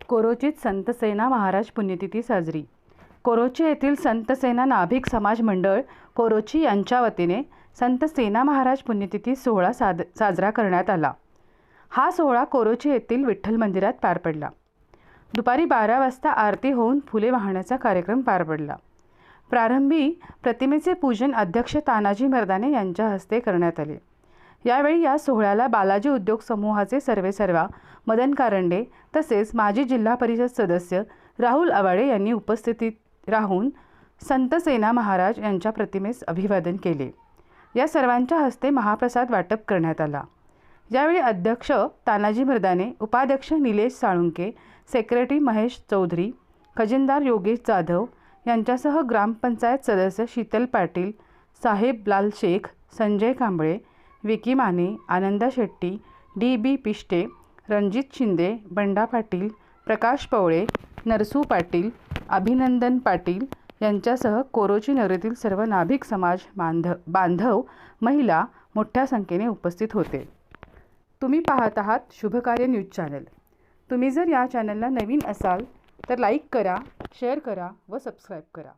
कोरोचीत संतसेना महाराज पुण्यतिथी साजरी। कोरोची येथील संतसेना नाभिक समाज मंडळ कोरोची यांच्या वतीने संतसेना महाराज पुण्यतिथी सोहळा साजरा करण्यात आला। हा सोहळा कोरोची येथील विठ्ठल मंदिरात पार पडला। दुपारी 12 वाजता आरती होऊन फुले वाहण्याचा कार्यक्रम पार पडला। प्रारंभी प्रतिमेचे पूजन अध्यक्ष तानाजी मर्दाने यांच्या हस्ते करण्यात आले। यावेळी या सोहळ्याला बालाजी उद्योग समूहाचे सर्वेसर्वा मदन कारंडे तसेच माजी जिल्हा परिषद सदस्य राहुल आवाडे यांनी उपस्थित राहून संतसेना महाराज यांच्या प्रतिमेस अभिवादन केले। या सर्वांच्या हस्ते महाप्रसाद वाटप करण्यात आला। यावेळी अध्यक्ष तानाजी मर्दाने, उपाध्यक्ष निलेश साळुंके, सेक्रेटरी महेश चौधरी, खजिनदार योगेश जाधव यांच्यासह ग्रामपंचायत सदस्य शीतल पाटील, साहेब लाल शेख, संजय कांबळे, विकी माने, आनंदा शेट्टी, डी.बी. पिष्टे, रणजित शिंदे, बंडा पाटील, प्रकाश पवळे, नरसू पाटील, अभिनंदन पाटील यांच्यासह कोरोची नगरीतील सर्व नाभिक समाज बांधव महिला मोठ्या संख्येने उपस्थित होते। तुम्ही पाहत आहात शुभकार्य न्यूज चॅनल। तुम्ही जर या चॅनलला नवीन असाल तर लाईक करा, शेअर करा व सबस्क्राईब करा।